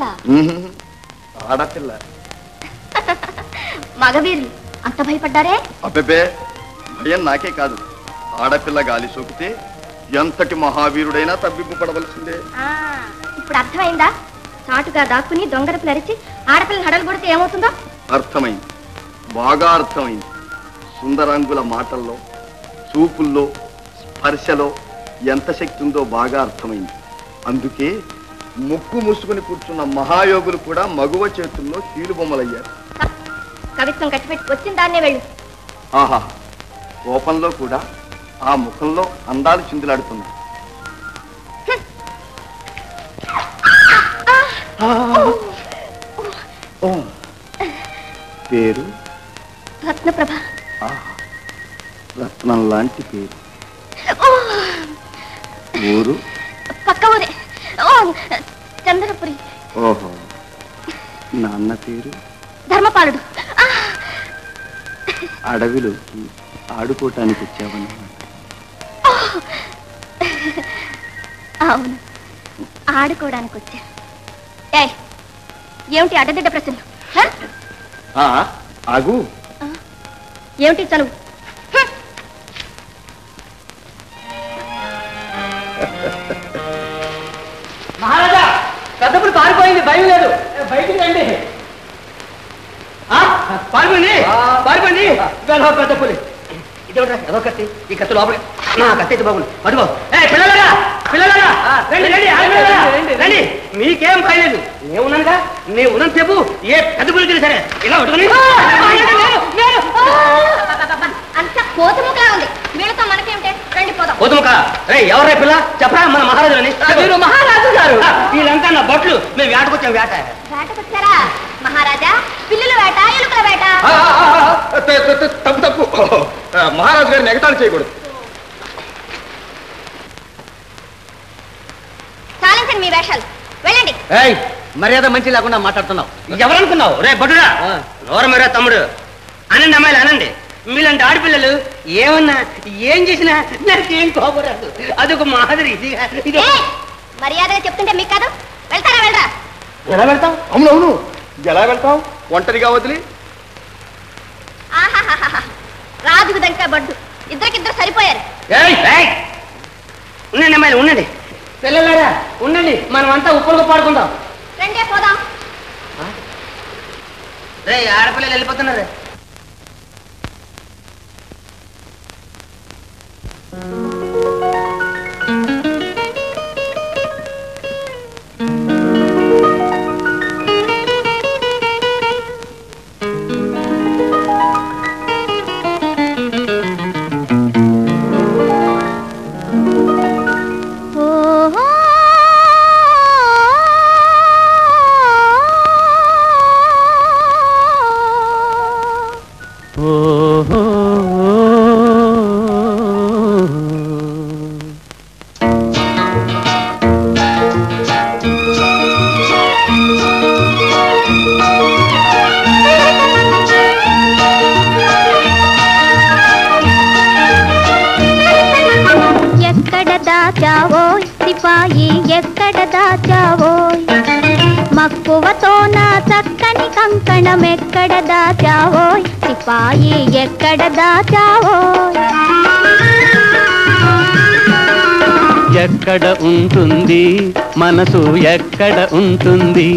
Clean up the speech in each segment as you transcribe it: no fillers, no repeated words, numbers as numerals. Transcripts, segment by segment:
ఆడపిల్ల ఆడపిల్ల. మగవీరులు అంత భయపడ్డారే? అబ్బే భయం నాకే కాదు, ఆడపిల్ల గాలి సోకితే ఎంతటి మహావీరుడైనా తబ్బిబ్బు పడవలసిందే. ఇప్పుడు అర్థమైందా? చాటుగా దాక్కుని దొంగరపులు అరిచి ఆడపిల్లని హడలు కొడితే ఏమవుతుందో? అర్థమైంది, బాగా అర్థమైంది. సుందరాంగుల మాటల్లో, చూపుల్లో, స్పర్శలో ఎంత శక్తి ఉందో బాగా అర్థమైంది. అందుకే ముక్కు మూసుకుని కూర్చున్న మహాయోగులు కూడా మగువ చేతుల్లో కీలుబొమ్మలయ్యారు. కవిత్వం కట్టిపెట్టి వచ్చిన దాన్నే వెళ్ళు. ఆహా, కోపంలో కూడా ఆ ముఖంలో అందాలు చిందులాడుతున్నాయి. పేరు రత్నప్రభ. రత్నం లాంటి పేరు. ఊరు పక్క ఊరే, చంద్రపురి. ఓహో, నాన్న పేరు ధర్మపాలుడు. అడవిలోకి ఆడుకోవటానికి వచ్చావన్నమాట. అవును, ఆడుకోవడానికి వచ్చా. ఏమిటి అడ్డదిడ్డ ప్రశ్నలు? ఆగు. ఏమిటి చదువు? మహారాజా, పెద్దపులి పారిపోయింది, భయం లేదు, బయటికి రండి. పారిపోయింది, పారిపోయింది పెద్దపులి. ఇదేమిటా ఏదో కత్తి? ఈ కత్తి లోపలి నా కత్తి అయితే బాగుంది. అడుగో పిల్లలగా, పిల్లలగా రండి రండి రండి. మీకేం భయం లేదు, నేను ఉన్నానుగా. నేను ఉన్నాను చెప్పు, ఏ పెద్ద పులికి సరే ఇలా పట్టుకుని. అంతా కోతుముఖలా ఉంది, వీళ్ళతో మనకేమిటే? రండి పోదాం. కోతుముఖ రే, ఎవరే పిల్ల చెప్పరా? మన మహారాజులని. మీరు మహారాజు గారు, వీళ్ళంతా నా బొట్లు. మేము వేటకొచ్చాం. వేటకొచ్చారా మహారాజా? పిల్లుల వేట, ఎలుకల వేట. తప్పు తప్పు, మహారాజు గారిని ఎగతాళి చేయకూడదు. చాలించండి మీ వేషాలు, వెళ్ళండి. మర్యాద మంచి లేకుండా మాట్లాడుతున్నావు. ఎవరనుకున్నావు? రే బొడ్డుడా, నోర మర్యాద తమ్ముడు అనండి, అమ్మాయిలు అనండి. మీలాంటి ఆడపిల్లలు ఏమన్నా ఏం చేసినా నాకేం కోపరాదు. అదొక మాదిరి. మర్యాదగా చెప్తుంటే మీకు కాదు, వెళ్తారా? వెళ్ళరా? ఎలా వెళ్తావు? అవునవును, ఎలా వెళ్తావు? ఒంటరిగా వదిలి. రాజుకు దంకా బడ్డు, ఇద్దరికిద్దరు సరిపోయారు. ఉండండి అమ్మాయిలు, ఉండండి. పిల్లలారా ఉండండి, మనం అంతా ఉప్పులుగా పాడుకుందాం. రండే పోదాం. రే ఆడపిల్లలు వెళ్ళిపోతున్నారు. మక్కువతో నా చక్కని కంకణమెక్కడ దాచావోయ్ సిపాయి, ఎక్కడ దాచావోయ్? ఎక్కడ ఉంటుంది మనసు, ఎక్కడ ఉంటుంది?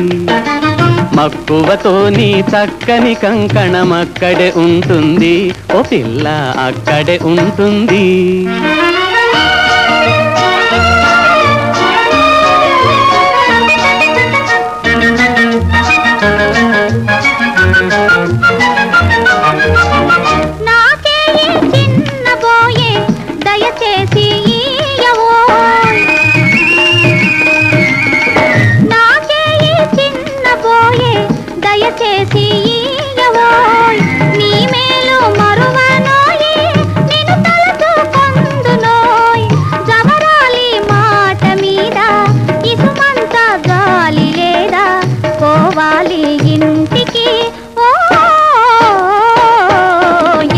మక్కువతో నీ చక్కని కంకణం అక్కడే ఉంటుంది. ఓ పిల్ల, అక్కడే ఉంటుంది. నాకే చిన్నబోయే దయచేసి ఇయ్యవోయ్, నాకే చిన్నబోయే దయచేసి ఇయ్యవోయ్. నీ మేలు మరువనోయే, నిన్ను తలచుకొందునోయ్. జవరాలి మాట మీద ఇసుమంత గాలి లేదా, పోవాలి ఇంటికి.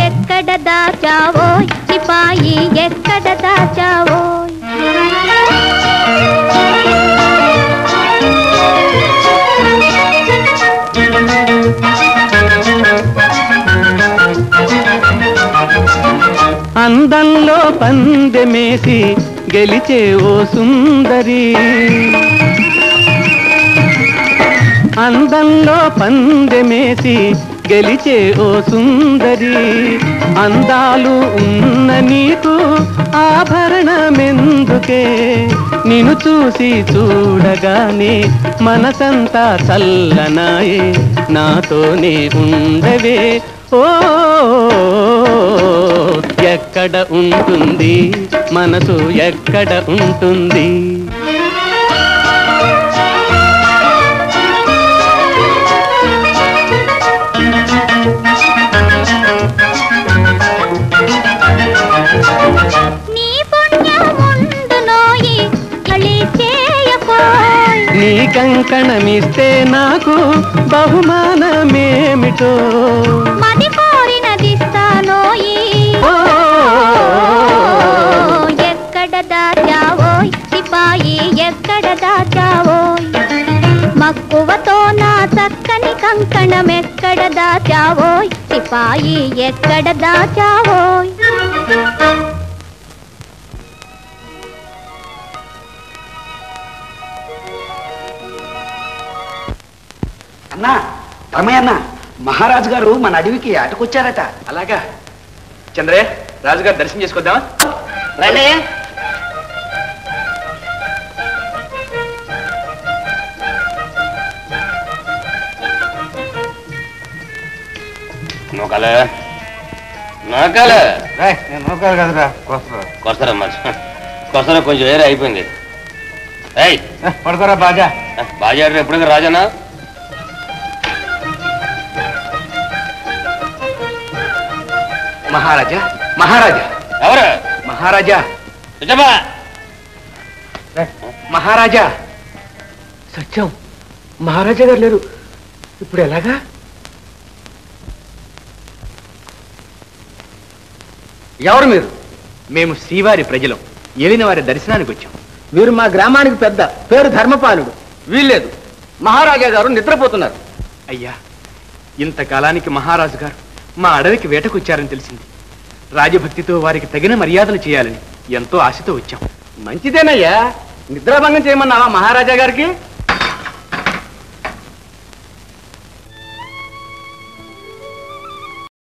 ఎక్కడ దాచావోయ్ సిపాయి, ఎక్కడ దాచావోయ్? అందంలో పందెమేసి గెలిచే ఓ సుందరి, అందంలో పందెమేసి గెలిచే ఓ సుందరి, అందాలు ఉన్న నీకు ఆభరణమెందుకే, నిన్ను చూసి చూడగానే మనసంతా చల్లనాయే, నాతోనే ఉండవే ఓ. ఎక్కడ ఉంటుంది మనసు, ఎక్కడ ఉంటుంది? నీ కంకణమిస్తే నాకు బహుమానమేమిటో, మది కోరినదిస్తానోయి. ఎక్కడ దాచావోయ్ సిపాయి, ఎక్కడ దాచావోయ్? మక్కువతో నా చక్కని కంకణం ఎక్కడ దాచావోయ్ సిపాయి, ఎక్కడ దాచావోయ్? అన్నా రమయ్య అన్న, మహారాజు గారు మన అడవికి ఆటకొచ్చారట. అలాగా చంద్రయ్య, రాజుగారు దర్శనం చేసుకొద్దామా? రండి. నూకాలే నూకాలే నేను నూకాలు కదరా, కొసరా కొసరా కొంచెం వేరే అయిపోయింది. పడుకోరా బాజా. బాజా ఎప్పుడు రాజానా? మహారాజా, మహారాజా. ఎవరు? మహారాజా, నిజమా? మహారాజా. సత్యం, మహారాజా గారు లేరు. ఇప్పుడు ఎలాగా? ఎవరు మీరు? మేము శ్రీవారి ప్రజలం, ఏలిన వారి దర్శనానికి వచ్చాం. వీరు మా గ్రామానికి పెద్ద, పేరు ధర్మపాలుడు. వీల్లేదు, మహారాజా గారు నిద్రపోతున్నారు. అయ్యా, ఇంతకాలానికి మహారాజు గారు మా అడవికి వేటకొచ్చారని తెలిసింది. రాజభక్తితో వారికి తగిన మర్యాదలు చేయాలని ఎంతో ఆశతో వచ్చాం. మంచిదేనయ్యా, నిద్రాభంగం చేయమన్నావా మహారాజా గారికి?